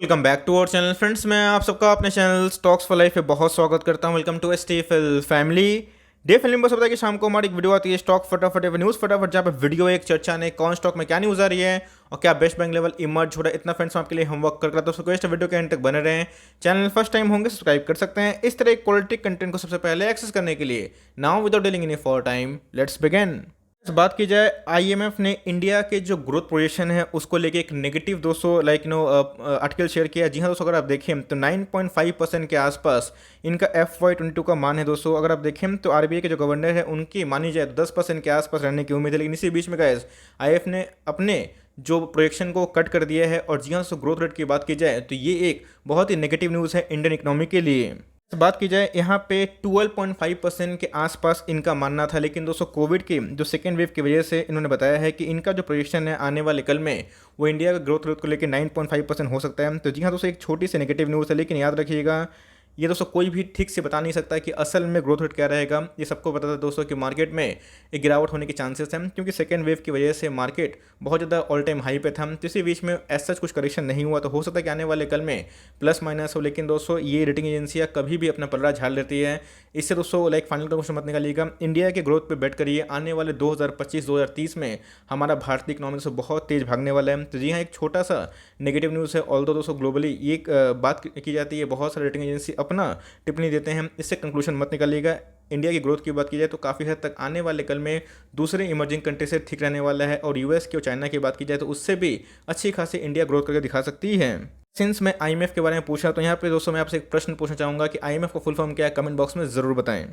Welcome back to our channel friends. मैं आप सबका अपने चैनल स्टॉक्स फॉर लाइफ पे बहुत स्वागत करता हूं। Welcome to STFL family. डे फिल्म बस पता है कि शाम को हमारी एक वीडियो आती है स्टॉक फटाफट न्यूज़ फटाफट, जहाँ पे वीडियो एक चर्चा ने कौन स्टॉक में क्या न्यूज़ आ रही है और क्या बेस्ट बैंक लेवल इमर्ज हो रहा है। इतना फ्रेंड्स आपके लिए होमवर्क कर रहा था, तो रिक्वेस्ट वीडियो के एंड तक बने रहें। चैनल फर्स्ट टाइम होंगे सब्सक्राइब कर सकते हैं इस तरह क्वालिटी कंटेंट को सबसे पहले एक्सेस करने के लिए। Now without dealing any for time let's begin. बात की जाए, आईएमएफ ने इंडिया के जो ग्रोथ प्रोजेक्शन है उसको लेके एक नेगेटिव 200 आर्टिकल शेयर किया। जी हाँ दोस्तों, अगर आप देखें तो 9.5% के आसपास इनका FY22 का मान है दोस्तों। अगर आप देखें तो आरबीआई के जो गवर्नर है उनकी मानी जाए तो 10% के आसपास रहने की उम्मीद है, लेकिन इसी बीच में गाइस आईएफ ने अपने जो प्रोजेक्शन को कट कर दिया है। और जी हाँ दोस्तों, ग्रोथ रेट की बात की जाए तो ये एक बहुत ही नेगेटिव न्यूज़ है इंडियन इकोनॉमी के लिए। बात की जाए यहाँ पे 12.5% के आसपास इनका मानना था, लेकिन दोस्तों कोविड की जो सेकेंड वेव की वजह से इन्होंने बताया है कि इनका जो प्रोजेक्शन है आने वाले कल में वो इंडिया का ग्रोथ रेट को लेकर 9.5% हो सकता है। तो जी हाँ दोस्तों, एक छोटी सी नेगेटिव न्यूज़ है, लेकिन याद रखिएगा ये दोस्तों कोई भी ठीक से बता नहीं सकता कि असल में ग्रोथ रेट क्या रहेगा। ये सबको पता था दोस्तों कि मार्केट में एक गिरावट होने के चांसेस हैं, क्योंकि सेकेंड वेव की वजह से मार्केट बहुत ज़्यादा ऑल टाइम हाई पे था। तो इसी बीच में ऐसा कुछ करेक्शन नहीं हुआ, तो हो सकता है कि आने वाले कल में प्लस माइनस हो। लेकिन दोस्तों ये रेटिंग एजेंसियाँ कभी भी अपना पल्ला झाड़ लेती है। इससे दोस्तों फाइनल कंक्लूजन मत निकालिएगा, इंडिया के ग्रोथ पे बेट करिए। आने वाले 2025-2030 में हमारा भारतीय इकोनॉमी से बहुत तेज़ भागने वाला है। तो जी हाँ, एक छोटा सा नेगेटिव न्यूज़ है। ऑल्दो दोस्तों ग्लोबली ये बात की जाती है, बहुत सारे रेटिंग एजेंसी अपना टिप्पणी देते हैं, इससे कंक्लूजन मत निकालिएगा। इंडिया की ग्रोथ की बात की जाए तो काफ़ी हद तक आने वाले कल में दूसरे इमर्जिंग कंट्री से ठीक रहने वाला है। और यूएस की और चाइना की बात की जाए तो उससे भी अच्छी खासी इंडिया ग्रोथ करके दिखा सकती है। सिंस मैं आईएमएफ के बारे में पूछा तो यहाँ पे दोस्तों मैं आपसे एक प्रश्न पूछना चाहूँगा कि आईएमएफ का फुल फॉर्म क्या है, कमेंट बॉक्स में ज़रूर बताएं।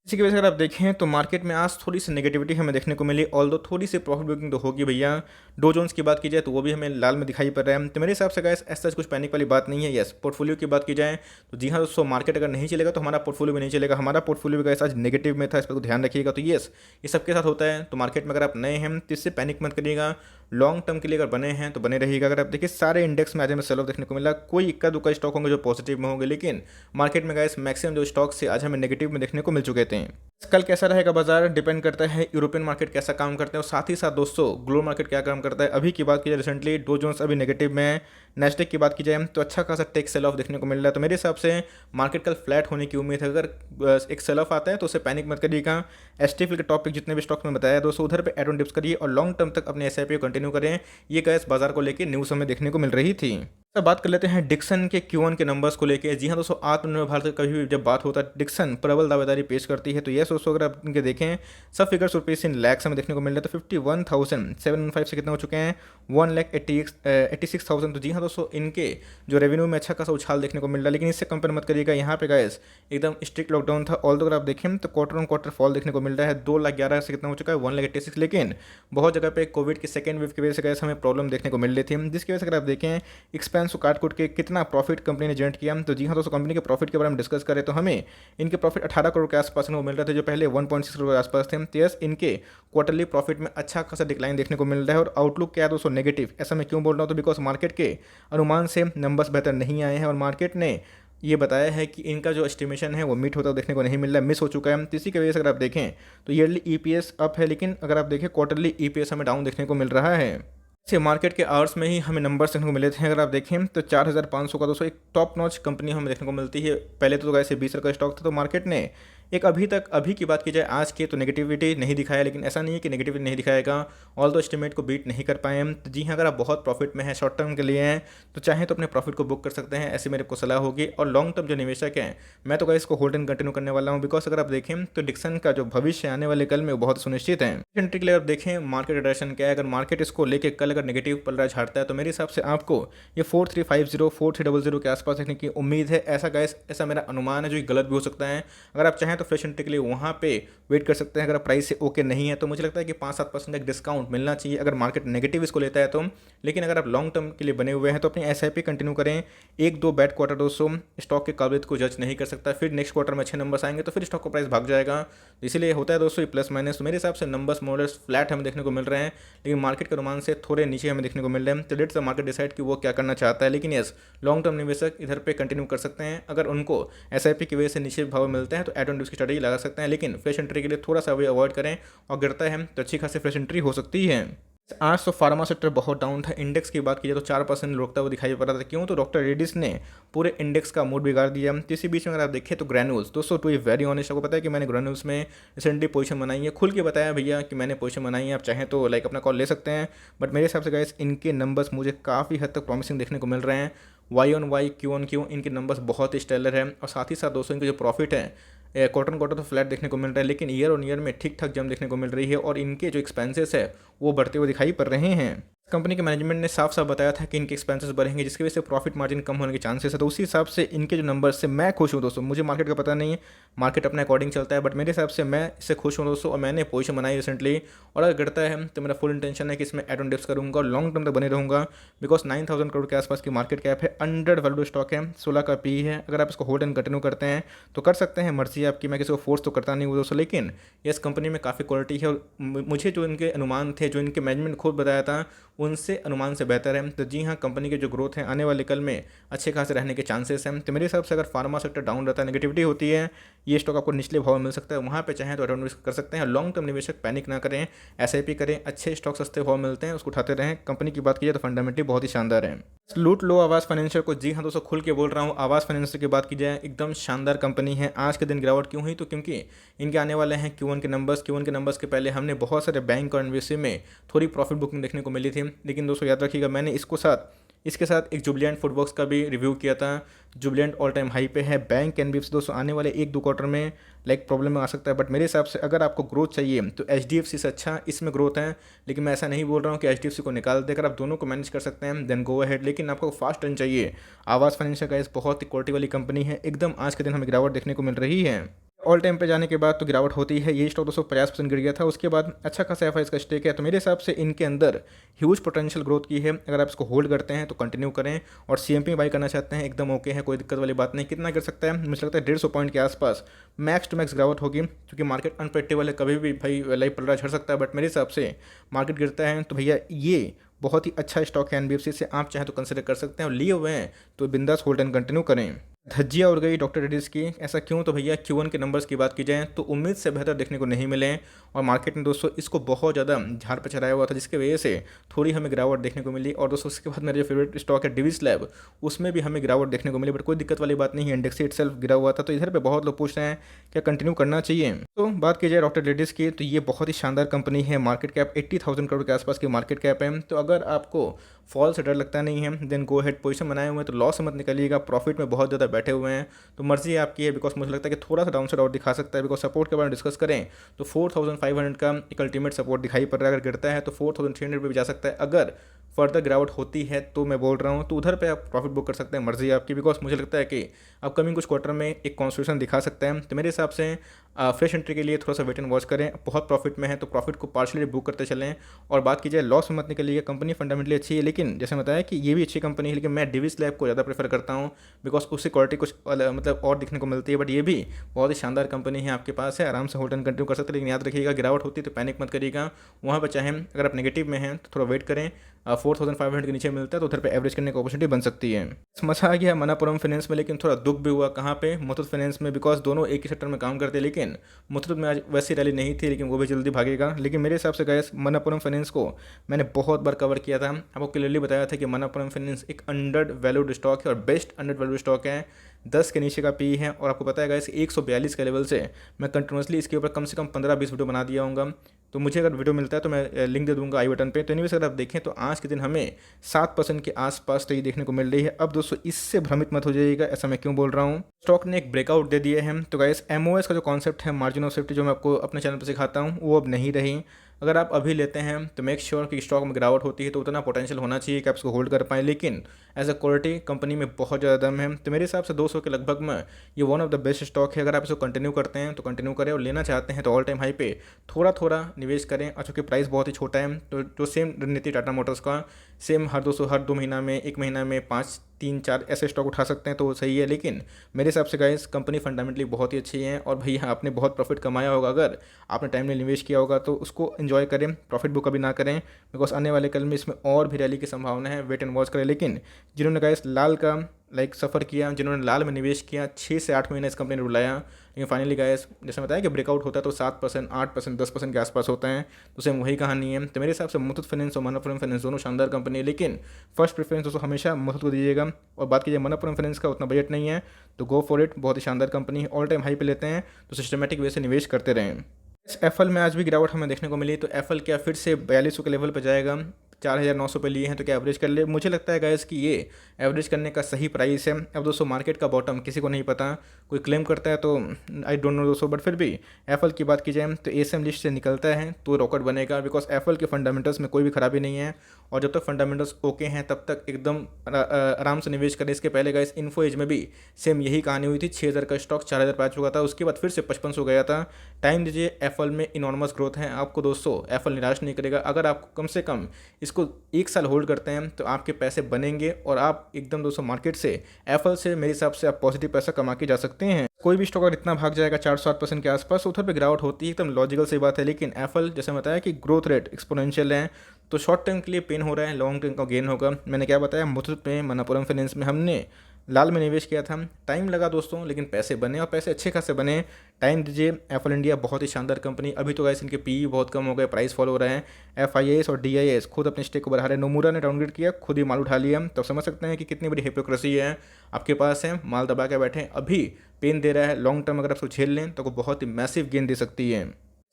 इसी की वजह से अगर आप देखें तो मार्केट में आज थोड़ी सी नेगेटिविटी हमें देखने को मिली। ऑल्दो थोड़ी सी प्रॉफिट बुकिंग तो होगी भैया। डो जोन्स की बात की जाए तो वो भी हमें लाल में दिखाई पड़ रहा है। तो मेरे हिसाब से गाइस ऐसा कुछ पैनिक वाली बात नहीं है। यस, पोर्टफोलियो की बात की जाए तो जी हाँ दोस्तों, मार्केट अगर नहीं चलेगा तो हमारा पोर्टफोलियो भी नहीं चलेगा। हमारा पोर्टफोलियो भी गाइस आज नेगेटिव में था, इस पर ध्यान रखिएगा। तो यस, ये सबके साथ होता है। तो मार्केट में अगर आप नए हैं तो इससे पैनिक मत करिएगा। लॉन्ग टर्म के लिए अगर बने हैं तो बने रहिएगा। अगर आप देखिए सारे इंडेक्स में आज हमें सेल ऑफ देखने को मिला। कोई इक्का दुक्का स्टॉक होंगे जो पॉजिटिव में होंगे, लेकिन मार्केट में गाइस मैक्सिमम जो स्टॉक से आज हमें नेगेटिव में देखने को मिल चुके थे। कल कैसा रहेगा बाजार डिपेंड करता है यूरोपियन मार्केट कैसा काम करते हैं और साथ ही साथ दोस्तों ग्लोबल मार्केट क्या काम करता है। अभी की बात की जाए रिसेंटली डो जोन्स अभी नेगेटिव में है। नेस्डेक की बात की जाए तो अच्छा खासा टेक सेल ऑफ देखने को मिल रहा है। तो मेरे हिसाब से मार्केट कल फ्लैट होने की उम्मीद है। अगर एक सेल ऑफ आता है तो उसे पैनिक मत करिएगा। एसटीएफएल के टॉपिक जितने भी स्टॉक्स में बताया दोस्तों उधर पे एड ऑन डिप्स करिए और लॉन्ग टर्म तक अपने एसआईपी को कंटिन्यू करें। ये गैस बाजार को लेकर न्यूज़ हमें देखने को मिल रही थी। अब बात कर लेते हैं डिक्सन के Q1 के नंबर्स को लेके। जी हाँ दोस्तों, आत्मनिर्भर भारत कभी भी जब बात होता है डिक्सन प्रबल दावेदारी पेश करती है। तो यस दोस्तों, अगर आप इनके देखें सब फिगर्स रुपीज इन लैक्स हमें देखने को मिल रहा है। तो 51,715 से कितना हो चुके हैं 1,86,000। तो जी हाँ दोस्तों, इनके जो रेवेन्यू में अच्छा खासा उछाल देखने को मिल रहा है। लेकिन इससे कंपेयर मत करिएगा, यहाँ पे गाइस एकदम स्ट्रिक्ट लॉकडाउन था। ऑल्दो अगर आप देखें तो क्वार्टर ऑन क्वार्टर फॉल देखने को मिल रहा है। 2,11,000 से कितना हो चुका है 1,86,000। लेकिन बहुत जगह पे कोविड की सेकेंड वेव की वजह से गाइस हमें प्रॉब्लम देखने को मिल रही थी, जिसकी वजह से अगर आप देखें एक्सपेंस को काट कूट के कितना प्रॉफिट कंपनी ने जनरेट किया। तो जी हाँ दोस्तों, कंपनी के प्रॉफिट के बारे में डिस्कस करें तो हमें इनके प्रॉफिट 18 करोड़ के आसपास मिल रहे थे, जो पहले 1.6 करोड़ के आसपास थे। तो यस, इनके क्वार्टरली प्रॉफिट में अच्छा खासा डिक्लाइन देखने को मिल रहा है। और आउटलुक क्या है दोस्तों नेगेटिव। ऐसा मैं क्यों बोल रहा हूँ, तो बिकॉज मार्केट के अनुमान से नंबर्स बेहतर नहीं आए हैं और मार्केट ने ये बताया है कि इनका जो एस्टिमेशन है वो मीट होता देखने को नहीं मिल रहा है, मिस हो चुका है। तो इसी की वजह से अगर आप देखें तो ईयरली ईपीएस अप है, लेकिन अगर आप देखें क्वार्टरली ईपीएस हमें डाउन देखने को मिल रहा है। से मार्केट के आवर्स में ही हमें नंबर्स देखने को मिले थे। अगर आप देखें तो 4,500 का दोस्तों एक टॉप नॉच कंपनी हमें देखने को मिलती है। पहले तो वैसे 20 का स्टॉक था। तो मार्केट ने एक अभी की बात की जाए आज के तो नेगेटिविटी नहीं दिखाया, लेकिन ऐसा नहीं है कि नेगेटिविटी नहीं दिखाएगा। ऑल दो एस्टिमेट को बीट नहीं कर पाए हम। तो जी हाँ, अगर आप बहुत प्रॉफिट में हैं शॉर्ट टर्म के लिए हैं तो चाहे तो अपने प्रॉफिट को बुक कर सकते हैं, ऐसी मेरे को सलाह होगी। और लॉन्ग टर्म जो निवेशक हैं मैं तो गाइस इसको होल्ड एंड कंटिन्यू करने वाला हूँ, बिकॉज अगर आप देखें तो डिक्सन का जो भविष्य आने वाले कल में वो बहुत सुनिश्चित है। एंट्री के लिए आप देखें मार्केट डायरेक्शन क्या है। अगर मार्केट इसको लेकर कल अगर नेगेटिव पलड़ा झाड़ता है तो मेरे हिसाब से आपको ये 4350 4300 के आसपास देखने की उम्मीद है। ऐसा गाइस ऐसा मेरा अनुमान है, जो गलत भी हो सकता है। अगर आप चाहें तो फ्रेश एंट्री के लिए वहाँ पे वेट कर सकते हैं। अगर प्राइस से ओके नहीं है तो मुझे लगता है कि 5-7% का डिस्काउंट मिलना चाहिए अगर मार्केट नेगेटिव इसको लेता है तो। लेकिन अगर आप लॉन्ग टर्म के लिए बने हुए हैं तो अपनी एसआईपी कंटिन्यू करें। 1-2 बैड क्वार्टर दोस्तों स्टॉक के काबिलियत को जज नहीं कर सकता। फिर नेक्स्ट क्वार्टर में अच्छे नंबर्स आएंगे तो फिर स्टॉक का प्राइस भाग जाएगा। इसीलिए होता है दोस्तों ये प्लस माइनस। मेरे हिसाब से नंबर्स मॉडल्स फ्लैट हमें देखने को मिल रहे हैं, लेकिन मार्केट के अनुमान से थोड़े नीचे हमें देखने को मिल रहे हैं। तो लेट्स द मार्केट डिसाइड कि वो क्या करना चाहता है। लेकिन यस, लॉन्ग टर्म निवेशक इधर पे कंटिन्यू कर सकते हैं। अगर उनको एसआईपी की वजह से नीचे भाव मिलते हैं तो एड ऑन डिप्स की स्ट्रेटजी लगा सकते हैं। लेकिन फ्रेश एंट्री के लिए थोड़ा सा वे अवॉइड करें और गिरता है तो अच्छी खासी फ्रेश एंट्री हो सकती है। आज तो फार्मा सेक्टर बहुत डाउन था। इंडेक्स की बात की जाए तो 4% लुढ़कता हुआ दिखाई पड़ रहा था। क्यों? तो डॉक्टर रेड्डीज ने पूरे इंडेक्स का मूड बिगाड़ दिया। तो इसी बीच में अगर आप देखें तो ग्रैन्यूल्स, दोस्तों टू बी वेरी ऑनेस्ट, आपको पता है कि मैंने ग्रैन्यूल्स में रिसेंटली पोजीशन बनाई है, खुल के बताया भैया कि मैंने पोजीशन बनाई है। आप चाहें तो लाइक अपना कॉल ले सकते हैं, बट मेरे हिसाब से गाइस इनके नंबर्स मुझे काफ़ी हद तक प्रॉमिसिंग देखने को मिल रहे हैं। Y on Y, Q on Q, इनके नंबर्स बहुत ही स्टेलर है। और साथ ही साथ दोस्तों इनके जो प्रॉफिट है क्वार्टर ऑन क्वार्टर तो फ्लैट देखने को मिल रहा है, लेकिन ईयर ऑन ईयर में ठीक ठाक जम देखने को मिल रही है। और इनके जो एक्सपेंसेस है वो बढ़ते हुए दिखाई पड़ रहे हैं। कंपनी के मैनेजमेंट ने साफ साफ बताया था कि इनके एक्सपेंसेस बढ़ेंगे, जिसकी वजह से प्रॉफिट मार्जिन कम होने के चांसेस है। तो उसी हिसाब से इनके जो नंबर्स से मैं खुश हूँ दोस्तों। मुझे मार्केट का पता नहीं है, मार्केट अपने अकॉर्डिंग चलता है, बट मेरे हिसाब से मैं इससे खुश हूँ दोस्तों। और मैंने पोजीशन बनाई रिसेंटली, और अगर गिरता है तो मेरा फुल इंटेंशन है कि इसमें एड ऑन डिप्स करूँगा और लॉन्ग टर्म तक बने रहूँगा। बिकॉज 9,000 करोड़ के आसपास की मार्केट कैप है, अंडर वैल्यू स्टॉक है, 16 का पी है। अगर आप इसको होल्ड एंड कंटिन्यू करते हैं तो कर सकते हैं, मर्जी आपकी, मैं किसी को फोर्स तो करता नहीं हूँ दोस्तों। लेकिन इस कंपनी में काफ़ी क्वालिटी है, और मुझे जो इनके अनुमान थे, जो इनके मैनेजमेंट खुद बताया था, उनसे अनुमान से बेहतर है। तो जी हाँ, कंपनी के जो ग्रोथ है आने वाले कल में अच्छे खासे रहने के चांसेस हैं। तो मेरे हिसाब से अगर फार्मा सेक्टर डाउन रहता है, नेगेटिविटी होती है, ये स्टॉक आपको निचले भाव में मिल सकता है, वहाँ पे चाहें तो अराउंड रिस्क कर सकते हैं। लॉन्ग टर्म निवेशक पैनिक ना करें, एसआईपी करें, अच्छे स्टॉक सस्ते भाव मिलते हैं, उसको उठाते रहें। कंपनी की बात की जाए तो फंडामेंटली बहुत ही शानदार है। लूट लो आवाज़ फाइनेंशियल को, जी हाँ दोस्तों खुल के बोल रहा हूँ। आवाज़ फाइनेंशियल की बात की जाए, एकदम शानदार कंपनी है। आज के दिन गिरावट क्यों हुई? तो क्योंकि इनके आने वाले हैं Q1 के नंबर्स। Q1 के नंबर्स के पहले हमने बहुत सारे बैंक और एनबीएफसी में थोड़ी प्रॉफिट बुकिंग देखने को मिली थी। लेकिन दोस्तों याद रखिएगा, मैंने इसके साथ एक जुबिलेंट फूडवर्क्स का भी रिव्यू किया था। जुबिलेंट ऑल टाइम हाई पे है। बैंक एनबीएफसी दोस्तों आने वाले 1-2 क्वार्टर में लाइक प्रॉब्लम में आ सकता है, बट मेरे हिसाब से अगर आपको ग्रोथ चाहिए तो एचडीएफसी से अच्छा इसमें ग्रोथ है। लेकिन मैं ऐसा नहीं बोल रहा हूँ कि एचडीएफसी को निकाल देकर आप दोनों को मैनेज कर सकते हैं, देन गो अहेड। लेकिन आपको फास्ट टर्न चाहिए। आवाज़ फाइनेंशियल गाइस बहुत ही क्वालिटी वाली कंपनी है। एकदम आज के दिन हमें गिरावट देखने को मिल रही है। ऑल टाइम पे जाने के बाद तो गिरावट होती है। ये स्टॉक 250% गिर गया था, उसके बाद अच्छा खासा एफआईएस का स्टेक है। तो मेरे हिसाब से इनके अंदर ह्यूज पोटेंशियल ग्रोथ की है। अगर आप इसको होल्ड करते हैं तो कंटिन्यू करें, और सीएमपी बाई करना चाहते हैं एकदम ओके है, कोई दिक्कत वाली बात नहीं। कितना गिर सकता है? मुझे लगता है 150 पॉइंट के आसपास मैक्स टू मैक्स गिरावट होगी, क्योंकि मार्केट अनप्रेडिक्टेबल है, कभी भी भाई लाइव पलड़ा झड़ सकता है। बट मेरे हिसाब से मार्केट गिरता है तो भैया ये बहुत ही अच्छा स्टॉक है एनबीएफसी से, आप चाहें तो कंसिडर कर सकते हैं। और लिए हुए हैं तो बिंदास होल्ड एंड कंटिन्यू करें। धज्जियाँ उड़ गई डॉक्टर रेड्डीज की, ऐसा क्यों? तो भैया Q1 के नंबर्स की बात की जाए तो उम्मीद से बेहतर देखने को नहीं मिले, और मार्केट ने दोस्तों इसको बहुत ज़्यादा झाड़ पर चढ़ाया हुआ था, जिसकी वजह से थोड़ी हमें गिरावट देखने को मिली। और दोस्तों उसके बाद मेरा जो फेवरेट स्टॉक है डिविस लैब, उसमें भी हमें गिरावट देखने को मिली, बट कोई दिक्कत वाली बात नहीं है, इंडेक्स इटसेल्फ गिरा हुआ था। तो इधर पे बहुत लोग पूछ रहे हैं क्या कंटिन्यू करना चाहिए। तो बात की जाए डॉक्टर रेड्डीज की, तो ये बहुत ही शानदार कंपनी है। मार्केट कैप 80,000 करोड़ के आसपास की मार्केट कैप है। तो अगर आपको फॉल से डर लगता नहीं है, देन गो हेड। पोजीशन बनाए हुए हैं तो लॉस से मत निकलिएगा, प्रॉफिट में बहुत ज़्यादा बैठे हुए हैं तो मर्जी आपकी है। बिकॉज मुझे लगता है कि थोड़ा सा डाउन साइड और दिखा सकता है। बिकॉज सपोर्ट के बारे में डिस्कस करें तो 4,500 का एक अल्टीमेट सपोर्ट दिखाई पड़ रहा है। अगर गिरता है तो 4,300 पे भी जा सकता है। अगर फर्दर गिरावट होती है तो मैं बोल रहा हूँ तो उधर पे आप प्रॉफिट बुक कर सकते हैं, मर्जी आपकी। बिकॉज मुझे लगता है कि अपकमिंग कुछ क्वार्टर में एक कॉन्स्टिट्यूशन दिखा सकता है। तो मेरे हिसाब से फ्रेश एंट्री के लिए थोड़ा सा वेट एंड वॉच करें। बहुत प्रॉफिट में है तो प्रॉफिट को पार्शली बुक करते चलें। और बात की जाए लॉस में मत निकलिए। कंपनी फंडामेंटली अच्छी है, लेकिन जैसे बताया कि ये भी अच्छी कंपनी है, लेकिन मैं डिविस लैब को ज़्यादा प्रेफर करता हूँ। बिकॉज उससे क्वालिटी कुछ मतलब और दिखने को मिलती है। बट ये भी बहुत ही शानदार कंपनी है, आपके पास है, आराम से होल्ड एंड कंटिन्यू कर सकते हैं। लेकिन याद रखिएगा गिरावट होती है तो पैनिक मत करिएगा। वहाँ पर चाहें अगर आप नेगेटिव में हैं तो थोड़ा वेट करें। 4,500 के नीचे मिलता है तो उधर पे एवरेज करने की अपॉर्चुनिटी बन सकती है। मजा आ गया मनापुरम फाइनेंस में, लेकिन थोड़ा दुख भी हुआ। कहाँ पे? मुथूट फाइनेंस में। बिकॉज दोनों एक ही सेक्टर में काम करते हैं, लेकिन मुथूट में आज वैसी रैली नहीं थी, लेकिन वो भी जल्दी भागेगा। लेकिन मेरे हिसाब से गाइस मनापुरम फाइनेंस को मैंने बहुत बार कवर किया था, आपको क्लियरली बताया था कि मनापुरम फाइनेंस एक अंडर वैल्यूड स्टॉक है और बेस्ट अंडर वैल्यूड स्टॉक है। 10 के नीचे का पी है, और आपको पता है गाइस 142 के लेवल से मैं कंटिन्यूसली इसके ऊपर कम से कम 15-20 वीडियो बना दिया होगा। तो मुझे अगर वीडियो मिलता है तो मैं लिंक दे दूंगा आई बटन पे। तो एनीवेज अगर आप देखें तो आज के दिन हमें 7% के आसपास तो ये देखने को मिल रही है। अब दोस्तों इससे भ्रमित मत हो जाइएगा, ऐसा मैं क्यों बोल रहा हूँ। स्टॉक ने एक ब्रेकआउट दे दिए हैं। तो गाइस एमओएस का जो कॉन्सेप्ट है, मार्जिन ऑफ सेफ्टी, जो मैं आपको अपने चैनल पर सिखाता हूँ, वो अब नहीं रही। अगर आप अभी लेते हैं तो मेक श्योर कि स्टॉक में गिरावट होती है तो उतना पोटेंशियल होना चाहिए कि आप इसको होल्ड कर पाएँ। लेकिन एज अ क्वालिटी कंपनी में बहुत ज़्यादा दम है। तो मेरे हिसाब से 200 के लगभग में ये one of the best stock है। अगर आप इसको कंटिन्यू करते हैं तो कंटिन्यू करें, और लेना चाहते हैं तो ऑल टाइम हाई पे थोड़ा थोड़ा निवेश करें। और चूँकि प्राइस बहुत ही छोटा है तो जो सेम रणनीति टाटा मोटर्स का, सेम हर 2 महीना में, 1 महीना में 5, 3, 4 ऐसे स्टॉक उठा सकते हैं तो वो सही है। लेकिन मेरे हिसाब से गाइस कंपनी फंडामेंटली बहुत ही अच्छी है। और भैया आपने बहुत प्रॉफिट कमाया होगा, अगर आपने टाइम में निवेश किया होगा तो उसको एंजॉय करें, प्रॉफिट बुक कभी ना करें। बिकॉज आने वाले कल में इसमें और भी रैली की संभावना है, वेट एंड वॉच करें। लेकिन जिन्होंने गाइस लाल का लाइक सफ़र किया, जिन्होंने लाल में निवेश किया, 6 से 8 महीने इस कंपनी ने रुलाया, लेकिन फाइनली गाइस जैसे बताया कि ब्रेकआउट होता है तो 7%, 8%, 10% के आसपास होता है। तो सेम वही कहानी है। तो मेरे हिसाब से मुथूट फाइनेंस और मनप्पुरम फाइनेंस दोनों शानदार कंपनी है, लेकिन फर्स्ट प्रेफरेंस दोस्तों हमेशा मुथूट को दीजिएगा। और बात कीजिए मनप्पुरम फाइनेंस का उतना बजट नहीं है तो गो फॉर इट, बहुत ही शानदार कंपनी है, ऑल टाइम हाई पे लेते हैं तो सिस्टमेटिक वे से निवेश करते रहें। इस एफएल में आज भी गिरावट हमें देखने को मिली, तो एफएल क्या फिर से 4200 के लेवल पर जाएगा? 4900 पे लिए हैं तो क्या एवरेज कर ले? मुझे लगता है गाइस कि ये एवरेज करने का सही प्राइस है। अब दोस्तों मार्केट का बॉटम किसी को नहीं पता, कोई क्लेम करता है तो आई डोंट नो दोस्तों, बट फिर भी एफएल की बात की जाए तो एसएम लिस्ट से निकलता है तो रॉकेट बनेगा, बिकॉज एफएल के फंडामेंटल्स में कोई भी खराबी नहीं है। और जब तक फंडामेंटल्स ओके हैं तब तक एकदम आराम से निवेश करें। इसके पहले गाइस इन्फो एज में भी सेम यही कहानी हुई थी, 6000 का स्टॉक 4000 पे आ चुका था, उसके बाद फिर से 5500 गया था। टाइम दीजिए, एफएल में इनॉर्मस ग्रोथ है, आपको दोस्तों एफएल निराश नहीं करेगा। अगर आप कम से कम इसको 1 साल होल्ड करते हैं तो आपके पैसे बनेंगे और आप एकदम दोस्तों मार्केट से एफएल से मेरे हिसाब से आप पॉजिटिव पैसा कमा के जा सकते हैं। कोई भी स्टॉक अगर इतना भाग जाएगा 4-7% के आसपास, उधर पे गिरावट होती है, एकदम लॉजिकल सी बात है। लेकिन एफएल जैसे बताया कि ग्रोथ रेट एक्सपोनेंशियल है, तो शॉर्ट टर्म के लिए पेन हो रहा है, लॉन्ग टर्म का गेन होगा। मैंने क्या बताया, मुथूट में, मनप्पुरम फाइनेंस में हमने लाल में निवेश किया था। टाइम लगा दोस्तों, लेकिन पैसे बने और पैसे अच्छे खासे बने। टाइम दीजिए, एफएल इंडिया बहुत ही शानदार कंपनी। अभी तो गाइस इनके पीई बहुत कम हो गए, प्राइस फॉलो हो रहे हैं। एफआईएस और डीआईएस खुद अपने स्टेक को बढ़ा रहे हैं। नोमुरा ने डाउनग्रेड किया, खुद ही माल उठा लिया, तो समझ सकते हैं कि कितनी बड़ी हिपोक्रेसी है। आपके पास है, माल दबा के बैठे, अभी पेन दे रहा है, लॉन्ग टर्म अगर आप उसको झेल लें तो आपको बहुत ही मैसिव गेन दे सकती है।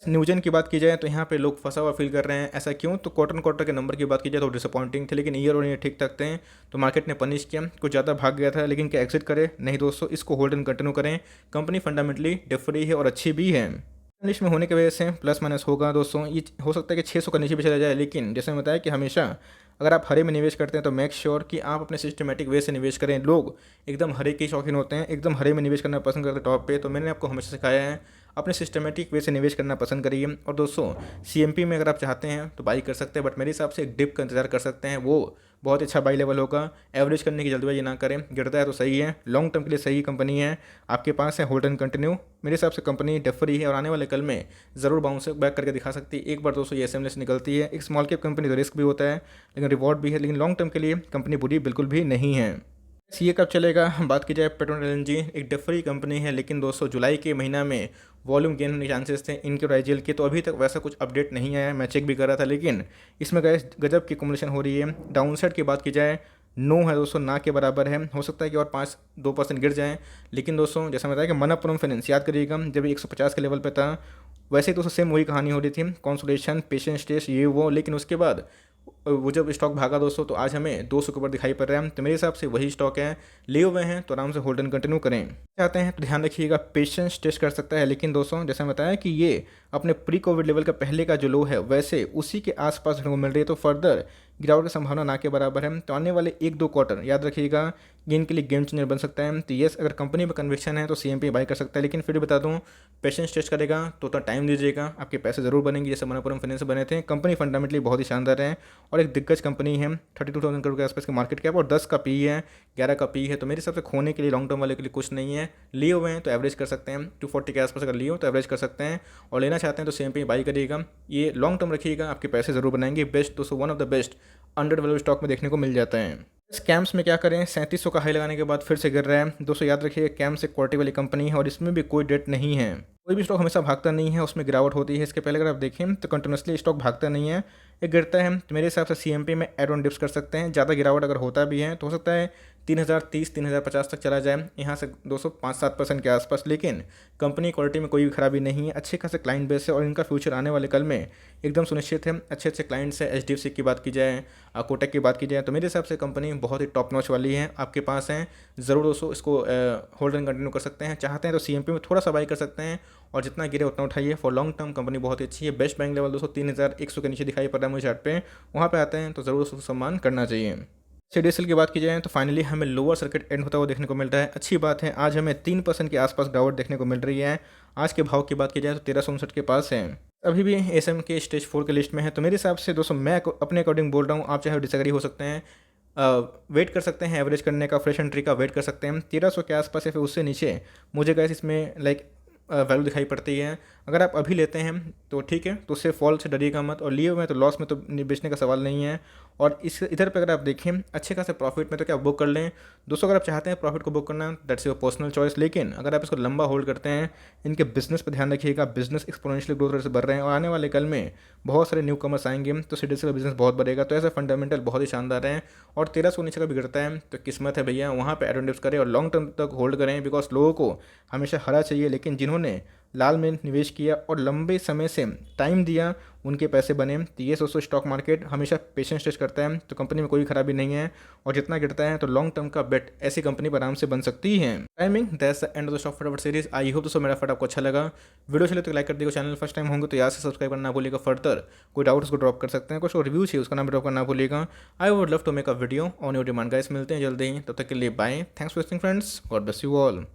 न्यूजन की बात की जाए तो यहाँ पे लोग फंसा हुआ फील कर रहे हैं। ऐसा क्यों? तो क्वार्टर के नंबर की बात की जाए तो डिसअपॉइंटिंग थे, लेकिन ईयर और ईयर ठीक ठाक थे, तो मार्केट ने पनिश किया, कुछ ज़्यादा भाग गया था। लेकिन क्या एग्जिट करे? नहीं दोस्तों, इसको होल्ड एंड कंटिन्यू करें। कंपनी फंडामेंटली डिफरी है और अच्छी भी है। लिस्ट में होने की वजह से प्लस माइनस होगा दोस्तों, ये हो सकता है कि 600 का नीचे भी चला जाए। लेकिन जैसे मैं बताया कि हमेशा अगर आप हरे में निवेश करते हैं तो मेक श्योर कि आप अपने सिस्टमेटिक वे से निवेश करें। लोग एकदम हरे के शौकीन होते हैं, एकदम हरे में निवेश करना पसंद करते हैं टॉप पे, तो मैंने आपको हमेशा सिखाया है अपने सिस्टमेटिक वे से निवेश करना पसंद करिए। और दोस्तों सीएमपी में अगर आप चाहते हैं तो बाई कर सकते हैं, बट मेरे हिसाब से एक डिप का इंतजार कर सकते हैं, वो बहुत अच्छा बाई लेवल होगा। एवरेज करने की जल्दबाजी ना करें, गिरता है तो सही है, लॉन्ग टर्म के लिए सही कंपनी है। आपके पास है, होल्ड एंड कंटिन्यू। मेरे हिसाब से कंपनी डेफरी है और आने वाले कल में ज़रूर बाउंस बैक करके दिखा सकती है। एक बार दोस्तों ये एसएम से निकलती है, एक स्मॉल कैप कंपनी तो रिस्क भी होता है लेकिन रिवॉर्ड भी है, लेकिन लॉन्ग टर्म के लिए कंपनी बुरी बिल्कुल भी नहीं है। ये कब चलेगा? बात की जाए पेट्रोल एलएनजी, एक डेफरी कंपनी है, लेकिन दोस्तों जुलाई के महीना में वॉल्यूम गेन होने के चांसेस थे इनके और आईजीएल के, तो अभी तक वैसा कुछ अपडेट नहीं आया। मैं चेक भी कर रहा था, लेकिन इसमें गैस गजब की कम्युलेशन हो रही है। डाउनसाइड की बात की जाए, नो है दोस्तों, ना के बराबर है। हो सकता है कि और 5-2% गिर जाए। लेकिन दोस्तों जैसा बताया कि मनप्पुरम फाइनेंस, याद करिएगा जब 150 के लेवल पे था, वैसे ही दोस्तों सेम वही कहानी हो रही थी, कंसोलिडेशन, पेशेंस टेस्ट, ये वो। लेकिन उसके बाद वो जब स्टॉक भागा दोस्तों तो आज हमें 200 के ऊपर दिखाई पड़ रहा है। तो मेरे हिसाब से वही स्टॉक है, लिए हुए हैं तो आराम से होल्ड एंड कंटिन्यू करें। चाहते हैं तो ध्यान रखिएगा, पेशेंस टेस्ट कर सकता है। लेकिन दोस्तों जैसे बताया कि ये अपने प्री कोविड लेवल का पहले का जो लो है वैसे उसी के आसपास देखने को मिल रही है, तो फर्दर गिरावट की संभावना ना के बराबर है। तो आने वाले 1-2 क्वार्टर याद रखिएगा ये इनके लिए गेम चेंजर बन सकता है। तो यस, अगर कंपनी में कन्विक्शन है तो सीएमपी बाई कर सकता है, लेकिन फिर भी बता दूं पेशेंस टेस्ट करेगा तो उतना टाइम दीजिएगा, आपके पैसे जरूर बनेंगे, जैसे मनप्पुरम फाइनेंस बने थे। कंपनी फंडामेंटली बहुत ही शानदार है और एक दिग्गज कंपनी है। 32,000 करोड़ के आसपास की मार्केट कैप और 10 का पी है, 11 का पी है। तो मेरे हिसाब से खोने के लिए लॉन्ग टर्म वाले के लिए कुछ नहीं है। लिए हुए हैं तो एवरेज कर सकते हैं, 240 के आसपास अगर लिए हो तो एवरेज कर सकते हैं, और लेना चाहते हैं तो सीएमपी बाई करिएगा। ये लॉन्ग टर्म रखिएगा, आपके पैसे जरूर बनाएंगे। बेस्ट दोस्तों, one of the best under developed stock में देखने को मिल जाता है। स्कैम्स में क्या करें, 3700 का हाई लगाने के बाद फिर से गिर रहा है दोस्तों। याद रखिए कैम्स एक क्वालिटी वाली कंपनी है और इसमें भी कोई डेट नहीं है। कोई भी स्टॉक हमेशा भागता नहीं है, उसमें गिरावट होती है। इसके पहले अगर आप देखें तो कंटिन्यूसली स्टॉक भागता नहीं है, ये गिरता है। तो मेरे हिसाब से सीएमपी में एड ऑन डिप्स कर सकते हैं। ज़्यादा गिरावट अगर होता भी है तो हो सकता है 3030, 3050 तक चला जाए, यहाँ से 205-7% के आसपास। लेकिन कंपनी क्वालिटी में कोई भी खराबी नहीं है, अच्छे खासे क्लाइंट बेस है और इनका फ्यूचर आने वाले कल में एकदम सुनिश्चित है। अच्छे अच्छे क्लाइंट्स है, एचडीएफसी की बात की जाए, कोटक की बात की जाए, तो मेरे हिसाब से कंपनी बहुत ही टॉप नॉच वाली है। आपके पास है, ज़रूर दोस्तों इसको होल्ड एंड कंटिन्यू कर सकते हैं। चाहते हैं तो सीएमपी में थोड़ा सा बाई कर सकते हैं और जितना गिरे उतना उठाइए। फॉर लॉन्ग टर्म कंपनी बहुत ही अच्छी है। बेस्ट बैंक लेवल दोस्तों 3100 के नीचे दिखाई पड़ रहा है मुझे चार्ट पे, वहाँ पे आते हैं तो ज़रूर उसको सम्मान करना चाहिए। सीडीएसएल की बात की जाए तो फाइनली हमें लोअर सर्किट एंड होता हुआ देखने को मिल रहा है। अच्छी बात है, आज हमें 3% के आसपास गिरावट देखने को मिल रही है। आज के भाव की बात की जाए तो 1359 के पास है, अभी भी एसएम के स्टेज 4 के लिस्ट में है। तो मेरे हिसाब से दोस्तों मैं अपने अकॉर्डिंग बोल रहा हूँ, आप चाहे डिसएग्री हो सकते हैं, वेट कर सकते हैं एवरेज करने का, फ्रेश एंट्री का वेट कर सकते हैं 1300 के आसपास या फिर उससे नीचे मुझे गैस इसमें लाइक वैल्यू दिखाई पड़ती है। अगर आप अभी लेते हैं तो ठीक है, तो उससे फॉल से डरिएगा मत, और लिए हुए हैं तो लॉस में तो बेचने का सवाल नहीं है। और इस इधर पे अगर आप देखें अच्छे खासे प्रॉफिट में तो क्या बुक कर लें दोस्तों। अगर आप चाहते हैं प्रॉफिट को बुक करना दैट्स योर पर्सनल चॉइस, लेकिन अगर आप इसको लंबा होल्ड करते हैं इनके बिजनेस पर ध्यान रखिएगा। बिजनेस एक्सपोनेंशियल ग्रोथ रेट से बढ़ रहे हैं और आने वाले कल में बहुत सारे न्यू कमर्स आएंगे तो सीडीएस का बिजनेस बहुत बढ़ेगा। तो ऐसे फंडामेंटल बहुत ही शानदार हैं और 1300 नीचे का बिगड़ता है तो किस्मत है भैया, वहाँ पे एडवांटेज करें और लॉन्ग टर्म तक होल्ड करें। बिकॉज लोगों को हमेशा हरा चाहिए, लेकिन जिन्होंने लाल में निवेश किया और लंबे समय से टाइम दिया उनके पैसे बने। तो ये सोचो स्टॉक मार्केट हमेशा पेशेंस टेस्ट करता है तो कंपनी में कोई खराबी नहीं है और जितना गिरता है तो लॉन्ग टर्म का बेट ऐसी कंपनी पर आराम से बन सकती है। Timing that's the end of the stock फटाफट सीरीज। आई होप दोस्तों मेरा फट आपको अच्छा लगा। वीडियो चले तो लाइक कर दिएगा, चैनल फर्स्ट टाइम होंगे तो याद से सब्सक्राइब करना भूलिएगा। फर्दर कोई डाउट्स को ड्रॉप कर सकते हैं, कुछ रिव्यू चाहिए उसका नाम ड्रॉप करना भूलिएगा। I would love to make a video on your demand guys. मिलते हैं जल्दी, तब तक के लिए bye. Thanks for watching friends, God bless you all.